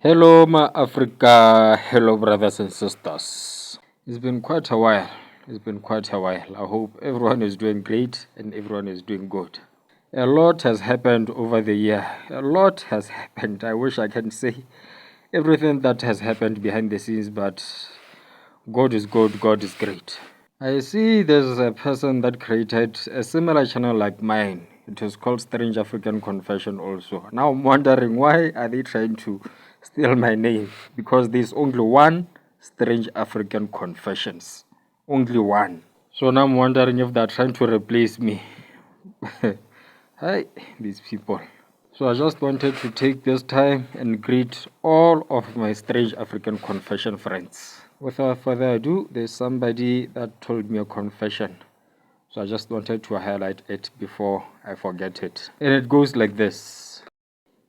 Hello, my Africa. Hello, brothers and sisters. It's been quite a while. I hope everyone is doing great and everyone is doing good. A lot has happened over the year. A lot has happened. I wish I can say everything that has happened behind the scenes, but God is good, God is great. I see there's a person that created a similar channel like mine. It was called Strange African Confession also. Now I'm wondering why are they trying to steal my name? Because there's only one Strange African Confessions. Only one. So now I'm wondering if they're trying to replace me. Hi, these people. So I just wanted to take this time and greet all of my Strange African Confession friends. Without further ado, there's somebody that told me a confession. So I just wanted to highlight it before I forget it. And it goes like this.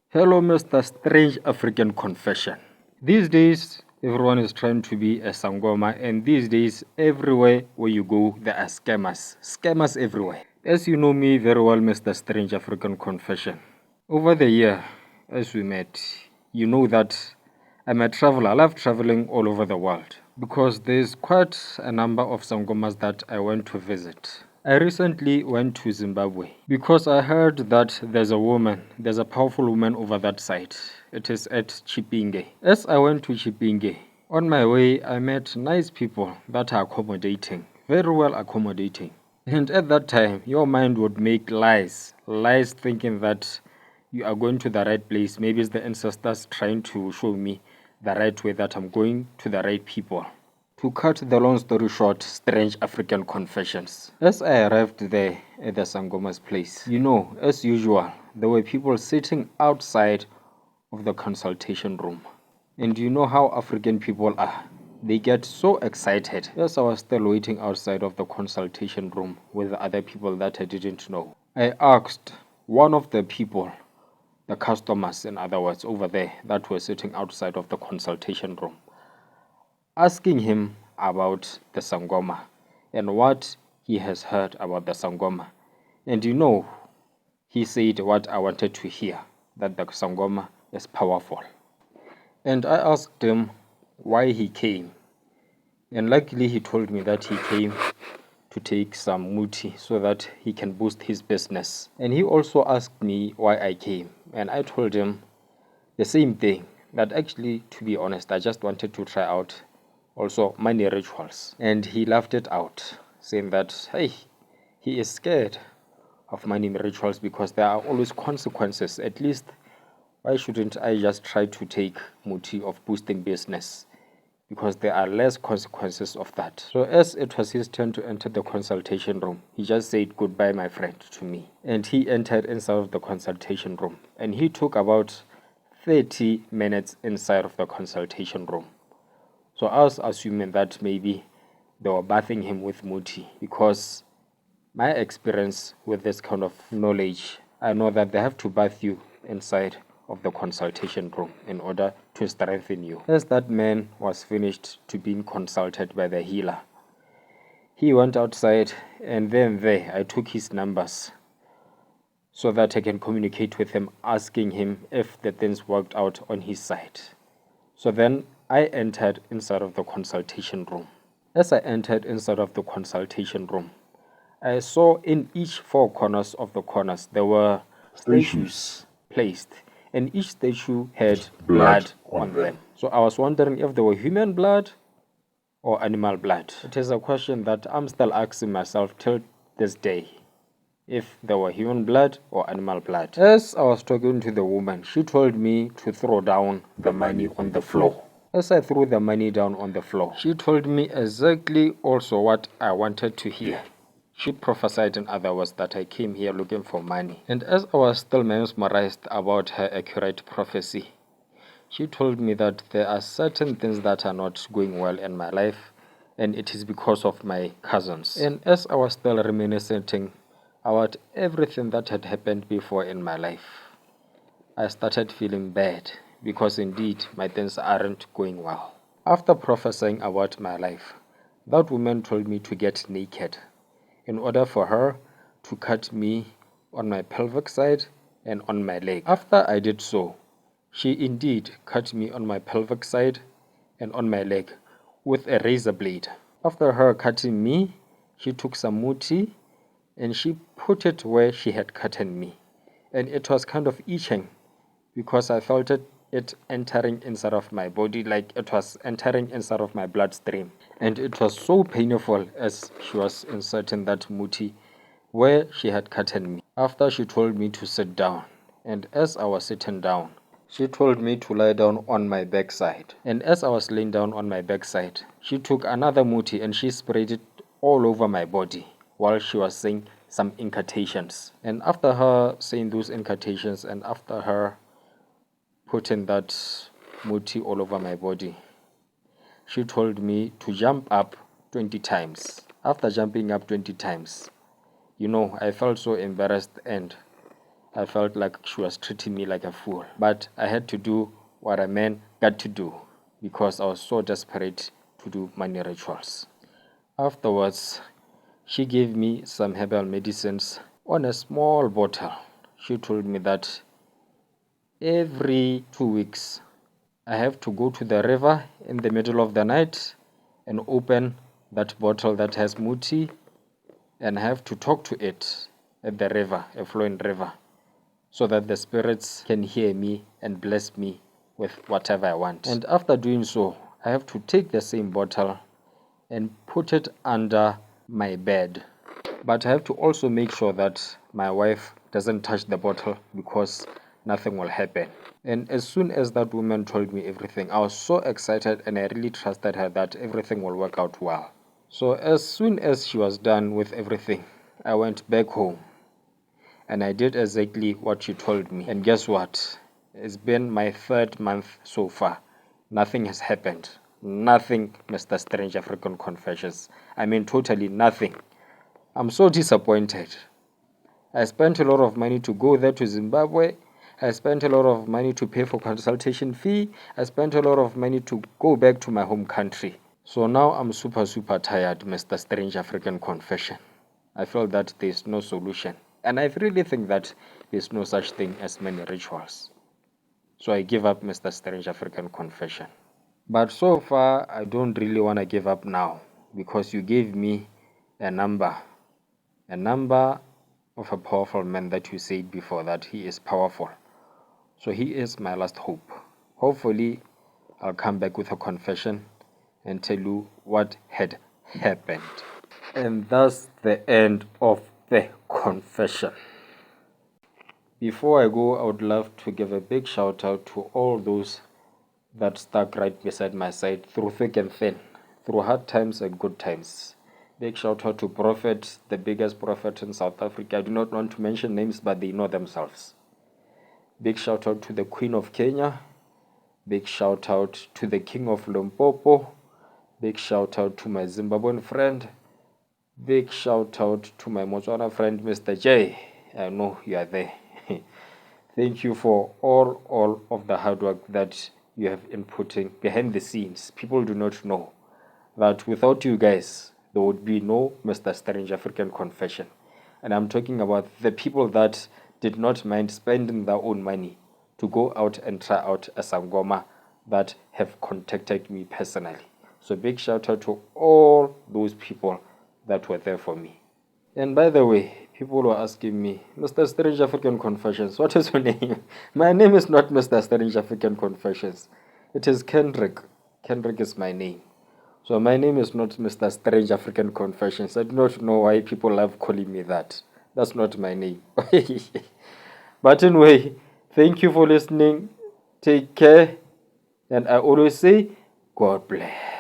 Hello, Mr. Strange African Confession. These days, everyone is trying to be a Sangoma, and these days, everywhere where you go, there are scammers. Scammers everywhere. As you know me very well, Mr. Strange African Confession. Over the year, as we met, you know that I'm a traveler. I love traveling all over the world because there's quite a number of Sangomas that I went to visit. I recently went to Zimbabwe because I heard that there's a powerful woman over that side. It is at Chipinge. As I went to Chipinge, on my way, I met nice people that are accommodating, very well accommodating. And at that time, your mind would make lies thinking that you are going to the right place. Maybe it's the ancestors trying to show me the right way that I'm going to the right people. To cut the long story short, Strange African Confessions. As I arrived there at the Sangoma's place, as usual, there were people sitting outside of the consultation room. And you know how African people are. They get so excited. As I was still waiting outside of the consultation room with the other people that I didn't know, I asked one of the people, the customers, in other words, over there that were sitting outside of the consultation room, asking him about the Sangoma and what he has heard about the Sangoma. And he said what I wanted to hear, that the Sangoma is powerful. And I asked him why he came. And luckily he told me that he came to take some muti so that he can boost his business. And he also asked me why I came. And I told him the same thing, that actually, to be honest, I just wanted to try out also money rituals. And he laughed it out, saying that, hey, he is scared of money rituals because there are always consequences. At least, why shouldn't I just try to take muti of boosting business? Because there are less consequences of that. So as it was his turn to enter the consultation room, he just said goodbye, my friend, to me. And he entered inside of the consultation room. And he took about 30 minutes inside of the consultation room. So I was assuming that maybe they were bathing him with muti, because my experience with this kind of knowledge, I know that they have to bath you inside of the consultation room in order to strengthen you. As that man was finished to being consulted by the healer, he went outside, and then there I took his numbers so that I can communicate with him, asking him if the things worked out on his side. So then I entered inside of the consultation room. As I entered inside of the consultation room, I saw in each four corners of the corners there were statues placed, and each statue had blood on them. So I was wondering if they were human blood or animal blood. It is a question that I'm still asking myself till this day, if they were human blood or animal blood. As I was talking to the woman, she told me to throw down the money on the floor. As I threw the money down on the floor, she told me exactly also what I wanted to hear. She prophesied, in other words, that I came here looking for money. And as I was still mesmerized about her accurate prophecy, she told me that there are certain things that are not going well in my life, and it is because of my cousins. And as I was still reminiscing about everything that had happened before in my life, I started feeling bad, because indeed my things aren't going well. After prophesying about my life, that woman told me to get naked in order for her to cut me on my pelvic side and on my leg. After I did so, She indeed cut me on my pelvic side and on my leg with a razor blade. After her cutting me, she took some muti and she put it where she had cut me. And it was kind of itching because I felt it entering inside of my body, like it was entering inside of my bloodstream. And it was so painful as she was inserting that muti where she had cut me. After she told me to sit down, and as I was sitting down, she told me to lie down on my backside. And as I was laying down on my backside, she took another muti and she sprayed it all over my body while she was saying some incantations. And after her saying those incantations and after her putting that muti all over my body, she told me to jump up 20 times. After jumping up 20 times, I felt so embarrassed and I felt like she was treating me like a fool. But I had to do what a man got to do because I was so desperate to do money rituals. Afterwards, she gave me some herbal medicines on a small bottle. She told me that every 2 weeks I have to go to the river in the middle of the night and open that bottle that has muti and I have to talk to it at the river, a flowing river, so that the spirits can hear me and bless me with whatever I want. And after doing so, I have to take the same bottle and put it under my bed. But I have to also make sure that my wife doesn't touch the bottle because nothing will happen. And as soon as that woman told me everything, I was so excited and I really trusted her that everything will work out well. So as soon as she was done with everything, I went back home. And I did exactly what she told me. And guess what? It's been my 3rd month so far. Nothing has happened. Nothing, Mr. Strange African Confessions. I mean, totally nothing. I'm so disappointed. I spent a lot of money to go there to Zimbabwe. I spent a lot of money to pay for consultation fee. I spent a lot of money to go back to my home country. So now I'm super tired, Mr. Strange African Confession. I feel that there's no solution. And I really think that there's no such thing as many rituals. So I give up, Mr. Strange African Confession. But so far, I don't really want to give up now because you gave me a number of a powerful man that you said before that he is powerful. So he is my last hope. Hopefully, I'll come back with a confession and tell you what had happened. And that's the end of the confession. Before I go, I would love to give a big shout out to all those that stuck right beside my side through thick and thin, through hard times and good times. Big shout out to Prophet, the biggest prophet in South Africa. I do not want to mention names, but they know themselves. Big shout out to the Queen of Kenya. Big shout out to the King of Limpopo. Big shout out to my Zimbabwean friend. Big shout out to my Motswana friend, Mr. J. I know you are there. Thank you for all of the hard work that you have inputting behind the scenes. People do not know that without you guys, there would be no Mr. Strange African Confession. And I'm talking about the people that did not mind spending their own money to go out and try out a sangoma that have contacted me personally. So big shout out to all those people that were there for me. And by the way, people were asking me, Mr. Strange African Confessions, what is your name? My name is not Mr. Strange African Confessions. It is Kendrick. Kendrick is my name. So my name is not Mr. Strange African Confessions. I do not know why people love calling me that. That's not my name. But anyway, thank you for listening. Take care. And I always say, God bless.